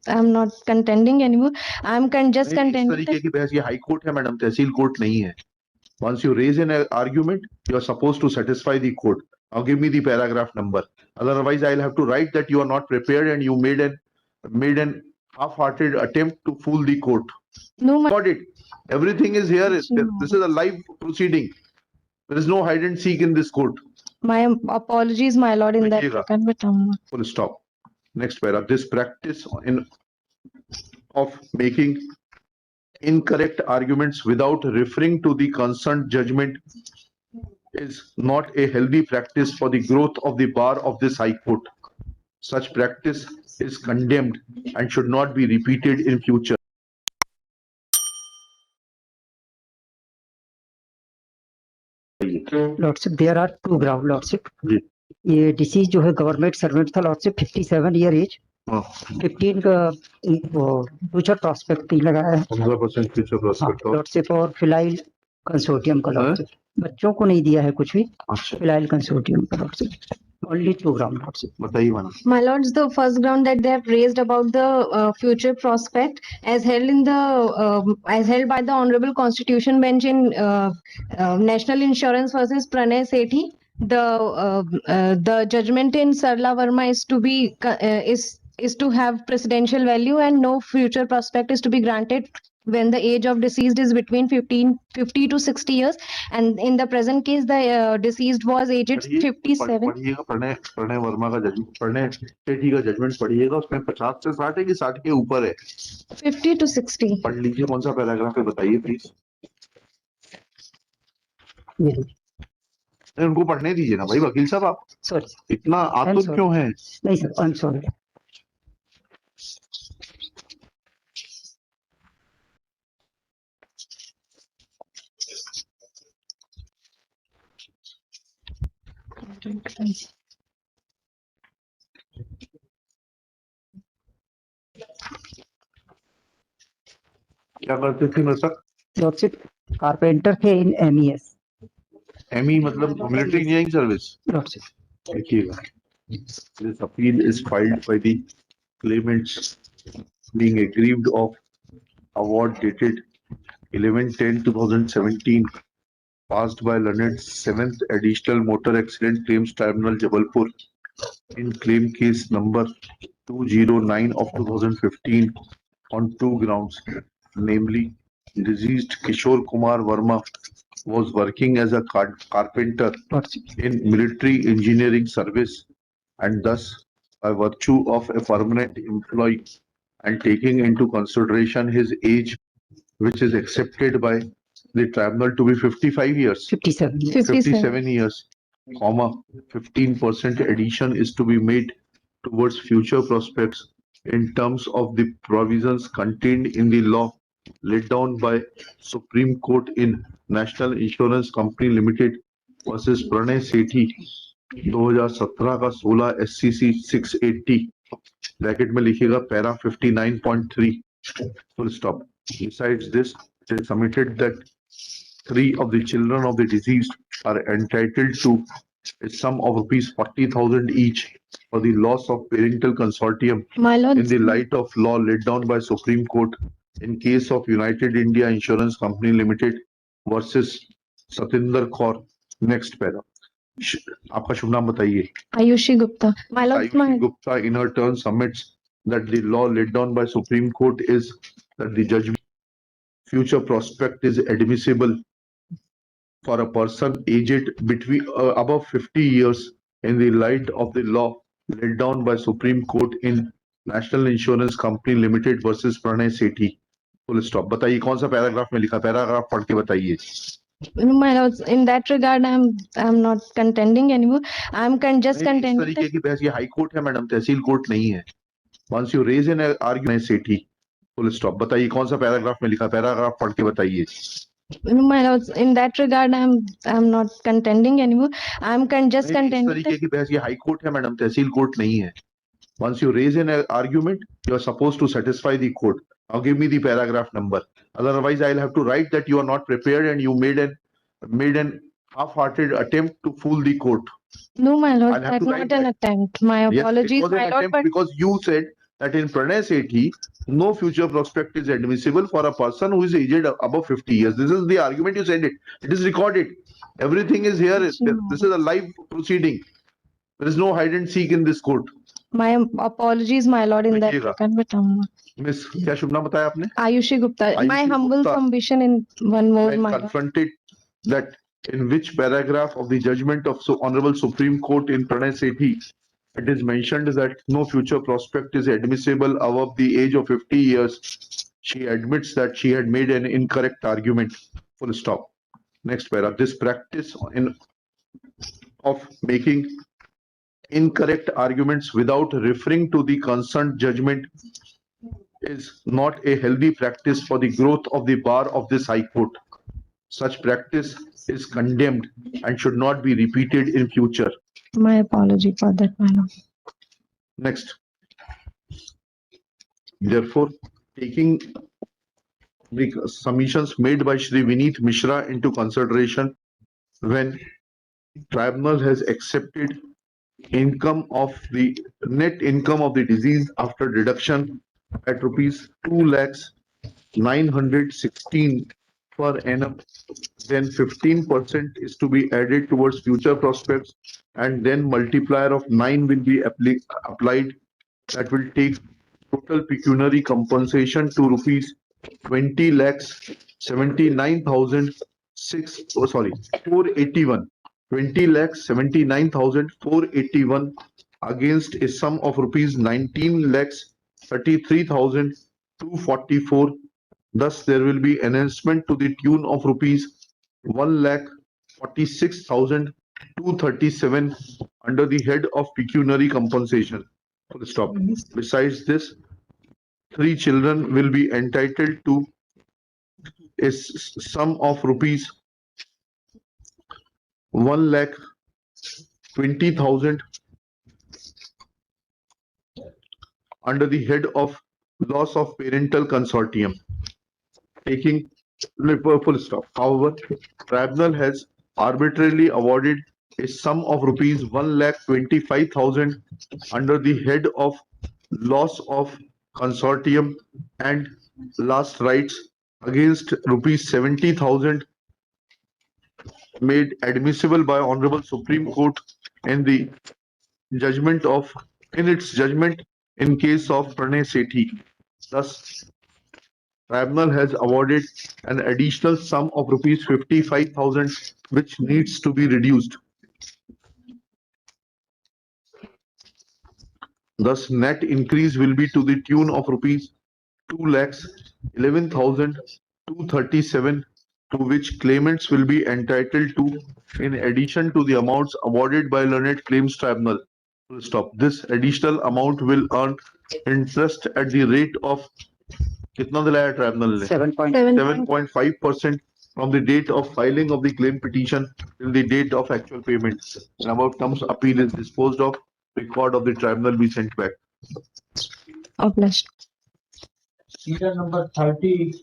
I'm not contending anymore. I'm just इस contending. तरीके की बहस ये हाई कोर्ट है मैडम, तहसील कोर्ट नहीं है. Once you raise an argument, you are supposed to satisfy the court. Now give me the paragraph number. Otherwise, I'll have to write that you are not prepared and you made an half-hearted attempt to fool the court. No, my Got it. Everything is here. This is a live proceeding. There is no hide and seek in this court. my apologies, my lord, in that Likhiyega. regard, but Full stop. Next paragraph. This practice of making incorrect arguments without referring to the concerned judgment is not a healthy practice for the growth of the bar of this High Court. Such practice is condemned and should not be repeated in future. Lordship there are two ground lordship. ये disease जो है government servant था lordship, 57 year age, 15 का future prospect लगाया है 15% future prospect lordship, और फिलाइल consortium का lordship. बच्चों को नहीं दिया है कुछ भी. फिलाइल कंसोर्टियम का lordship. Only two ground lords. बताइए madam. my lords, the first ground that they have raised about the future prospect, as held by the Honorable Constitution Bench in National Insurance versus Pranay Sethi, the judgment in Sarla Verma is to be is to have precedential value, and no future prospect is to be granted when the age of deceased is between 50 to 60 years, and in the present case the deceased was aged 57. पढ़िएगा प्रणय वर्मा का judgement, Pranay सेठी का judgement पढ़िएगा. उसमें 50 से 60 है कि 60 के ऊपर है? 50 to 60. पढ़ लीजिए. कौन सा पैराग्राफ है बताइए प्लीज. उनको पढ़ने दीजिए ना भाई. वकील साहब आप सॉरी इतना आतुर क्यों है? नहीं सर, आई एम सॉरी. क्या करते थे मतलब? लॉर्डशिप कारपेंटर थे इन एमईएस. एमई मतलब मिलिट्री इंजीनियरिंग सर्विस. लॉर्डशिप देखिएगा. This appeal is filed by the claimants being aggrieved of award dated 11/10/2017 passed by learned 7th Additional Motor Accident Claims Tribunal Jabalpur in claim case number 209 of 2015 on two grounds, namely deceased Kishore Kumar Verma was working as a carpenter in military engineering service and thus by virtue of a permanent employee and taking into consideration his age, which is accepted by the tribunal to be 55 years, 57 years, comma, 15% addition is to be made towards future prospects in terms of the provisions contained in the law laid down by Supreme Court in National Insurance Company Limited versus Pranay Sethi 2017 का 16 SCC 680 bracket में लिखिएगा para 59.3 full stop. Besides this, it is submitted that 3 of the children of the deceased are entitled to a sum of ₹40,000 each for the loss of parental consortium My lords, in the light of law laid down by Supreme Court in case of United India Insurance Company Limited versus Satinder Kaur. Next para. आपका शुभ नाम बताइए. Ayushi Gupta. My lords, Ayushi Gupta in her turn submits that the law laid down by Supreme Court is that the judgment future prospect is admissible for a person aged between above 50 years in the light of the law laid down by Supreme Court in National Insurance Company Limited versus Pranay Sethi. Full stop. बताइए कौन सा paragraph में लिखा? Paragraph पढ़ के बताइए. my lords, in that regard, I'm not contending anymore. I'm just इस contending. तरीके की बहस ये हाई कोर्ट है मैडम, तहसील कोर्ट नहीं है. Once you raise an argument, Sethi. Full stop. बताइए कौन सा पैराग्राफ में लिखा? पैराग्राफ पढ़ के बताइए. my lords, in that regard, I'm not contending anymore. I'm just इस contending. तरीके की बहस ये हाई कोर्ट है मैडम, तहसील कोर्ट नहीं है. Once you raise an argument, you are supposed to satisfy the court. Now give me the paragraph number. Otherwise, I'll have to write that you are not prepared and you made an half-hearted attempt to fool the court. No, my lord, I'll have that's to not write an that. attempt. My Yes, apologies, it was an my lord, attempt but because you said that in Pranay Sethi, no future prospect is admissible for a person who is aged above 50 years. This is the argument you said it. It is recorded. Everything is here. This is a live proceeding. There is no hide and seek in this court. My apologies, my lord, in that देखिएगा। record, but Miss, क्या शुभ नाम बताया आपने? Ayushi Gupta. My Ayushi humble Gupta. submission in one more, When my lord. confronted that in which paragraph of the judgment of Honorable Supreme Court in Pranay Sethi, it is mentioned that no future prospect is admissible above the age of 50 years. She admits that she had made an incorrect argument. Full stop. Next paragraph. This practice of making incorrect arguments without referring to the concerned judgment is not a healthy practice for the growth of the bar of this High Court. Such practice is condemned and should not be repeated in future. My apology for that, my lord. Next. Therefore, taking the submissions made by Shri Vineet Mishra into consideration, when tribunal has accepted income of the net income of the deceased after deduction at rupees 2,916,000 per annum, then 15% is to be added towards future prospects, and then multiplier of 9 will be applied. That will take total pecuniary compensation to rupees 481. 20,79,481 against a sum of rupees 19,33,244. Thus, there will be enhancement to the tune of rupees 1,46,237 under the head of pecuniary compensation. Full stop. Besides this, 3 children will be entitled to a sum of rupees 1,20,000 under the head of loss of parental consortium. Taking full stop. However, tribunal has arbitrarily awarded a sum of rupees 1,25,000 under the head of loss of consortium and last rights against rupees 70,000 made admissible by Honorable Supreme Court in the judgment in its judgment in case of Pranay Sethi. Thus, tribunal has awarded an additional sum of rupees 55,000, which needs to be reduced. Thus, net increase will be to the tune of rupees 2,11,237, to which claimants will be entitled to, in addition to the amounts awarded by learned claims tribunal. Full stop. This additional amount will earn interest at the rate of कितना दिलाया tribunal ने 7.5% from the date of filing of the claim petition till the date of actual payment. And about terms appeal is disposed of, record of the tribunal be sent back. Obliged. Serial number 30.